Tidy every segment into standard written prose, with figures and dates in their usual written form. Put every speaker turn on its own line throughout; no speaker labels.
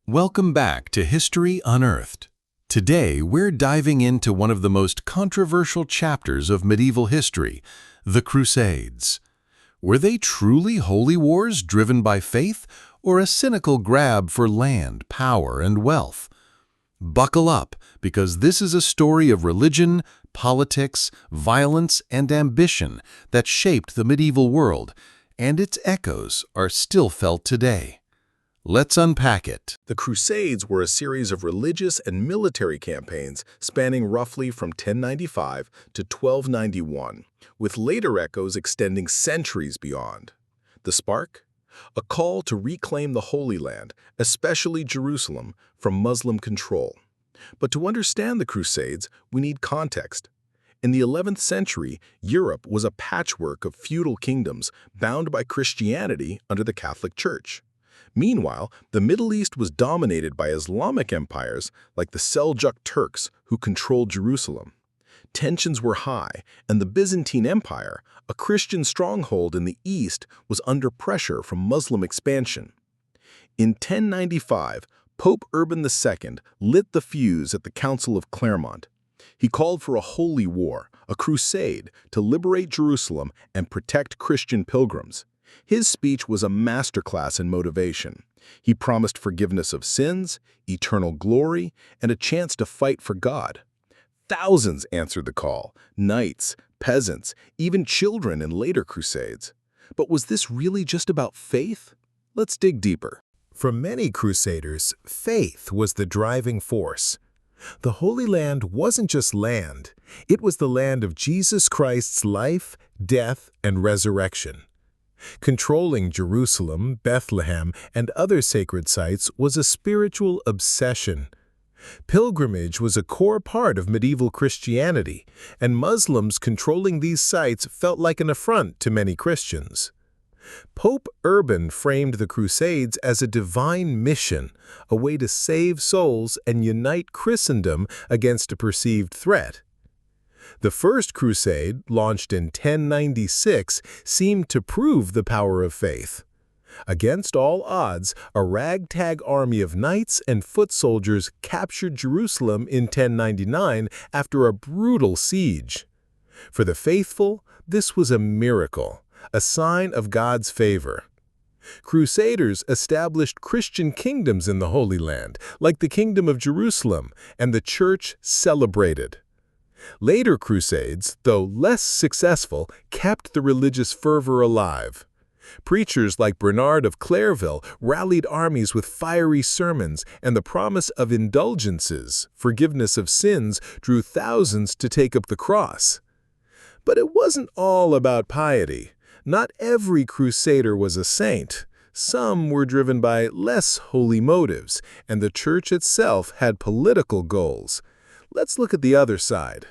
Welcome back to History Unearthed. Today, we're diving into one of the most controversial chapters of medieval history, the Crusades. Were they truly holy wars driven by faith, or a cynical grab for land, power, and wealth? Buckle up, because this is a story of religion, politics, violence, and ambition that shaped the medieval world, and its echoes are still felt today. Let's unpack it.
The Crusades were a series of religious and military campaigns spanning roughly from 1095 to 1291, with later echoes extending centuries beyond. The spark? A call to reclaim the Holy Land, especially Jerusalem, from Muslim control. But to understand the Crusades, we need context. In the 11th century, Europe was a patchwork of feudal kingdoms bound by Christianity under the Catholic Church. Meanwhile, the Middle East was dominated by Islamic empires like the Seljuk Turks, who controlled Jerusalem. Tensions were high, and the Byzantine Empire, a Christian stronghold in the East, was under pressure from Muslim expansion. In 1095, Pope Urban II lit the fuse at the Council of Clermont. He called for a holy war, a crusade, to liberate Jerusalem and protect Christian pilgrims. His speech was a masterclass in motivation. He promised forgiveness of sins, eternal glory, and a chance to fight for God. Thousands answered the call, knights, peasants, even children in later crusades. But was this really just about faith? Let's dig deeper.
For many crusaders, faith was the driving force. The Holy Land wasn't just land, it was the land of Jesus Christ's life, death, and resurrection. Controlling Jerusalem, Bethlehem, and other sacred sites was a spiritual obsession. Pilgrimage was a core part of medieval Christianity, and Muslims controlling these sites felt like an affront to many Christians. Pope Urban framed the Crusades as a divine mission, a way to save souls and unite Christendom against a perceived threat. The First Crusade, launched in 1096, seemed to prove the power of faith. Against all odds, a ragtag army of knights and foot soldiers captured Jerusalem in 1099 after a brutal siege. For the faithful, this was a miracle, a sign of God's favor. Crusaders established Christian kingdoms in the Holy Land, like the Kingdom of Jerusalem, and the Church celebrated. Later crusades, though less successful, kept the religious fervor alive. Preachers like Bernard of Clairville rallied armies with fiery sermons, and the promise of indulgences, forgiveness of sins, drew thousands to take up the cross. But it wasn't all about piety. Not every crusader was a saint. Some were driven by less holy motives, and the church itself had political goals. Let's look at the other side.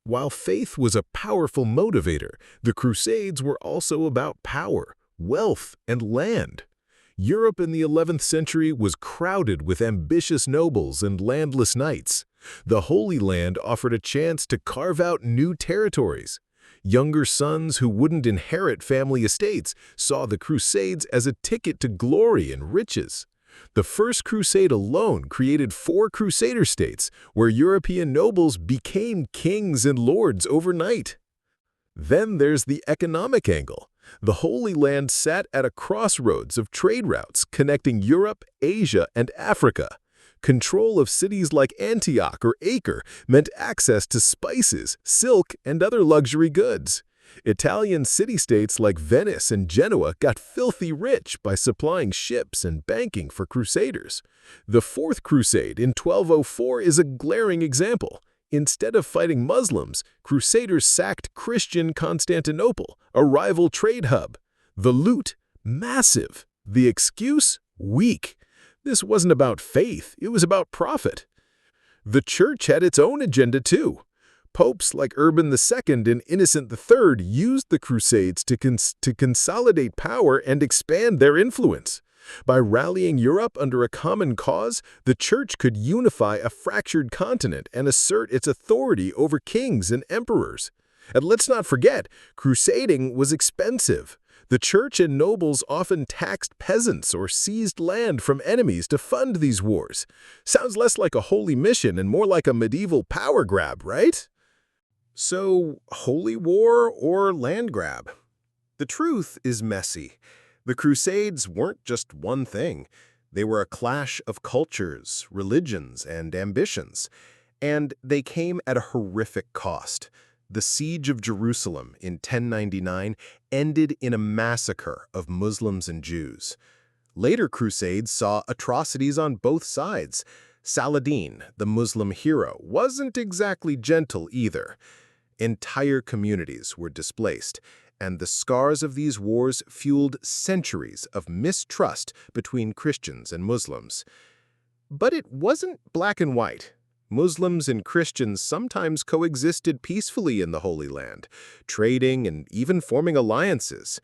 While faith was a powerful motivator, the Crusades were also about power, wealth, and land. Europe in the 11th century was crowded with ambitious nobles and landless knights. The Holy Land offered a chance to carve out new territories. Younger sons who wouldn't inherit family estates saw the Crusades as a ticket to glory and riches. The First Crusade alone created 4 crusader states, where European nobles became kings and lords overnight. Then there's the economic angle. The Holy Land sat at a crossroads of trade routes connecting Europe, Asia, and Africa. Control of cities like Antioch or Acre meant access to spices, silk, and other luxury goods. Italian city-states like Venice and Genoa got filthy rich by supplying ships and banking for crusaders. The Fourth Crusade in 1204 is a glaring example. Instead of fighting Muslims, crusaders sacked Christian Constantinople, a rival trade hub. The loot? Massive. The excuse? Weak. This wasn't about faith, it was about profit. The church had its own agenda too. Popes like Urban II and Innocent III used the Crusades to consolidate power and expand their influence. By rallying Europe under a common cause, the Church could unify a fractured continent and assert its authority over kings and emperors. And let's not forget, crusading was expensive. The church and nobles often taxed peasants or seized land from enemies to fund these wars. Sounds less like a holy mission and more like a medieval power grab, right? So, holy war or land grab? The truth is messy. The Crusades weren't just one thing. They were a clash of cultures, religions, and ambitions. And they came at a horrific cost. The Siege of Jerusalem in 1099 ended in a massacre of Muslims and Jews. Later Crusades saw atrocities on both sides. Saladin, the Muslim hero, wasn't exactly gentle either. Entire communities were displaced, and the scars of these wars fueled centuries of mistrust between Christians and Muslims. But it wasn't black and white. Muslims and Christians sometimes coexisted peacefully in the Holy Land, trading and even forming alliances.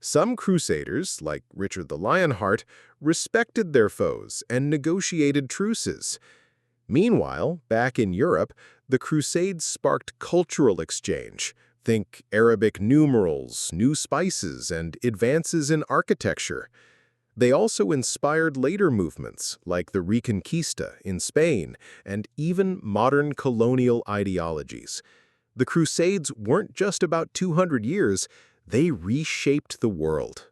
Some crusaders, like Richard the Lionheart, respected their foes and negotiated truces. Meanwhile, back in Europe, the Crusades sparked cultural exchange. Think Arabic numerals, new spices, and advances in architecture. They also inspired later movements, like the Reconquista in Spain, and even modern colonial ideologies. The Crusades weren't just about 200 years, they reshaped the world.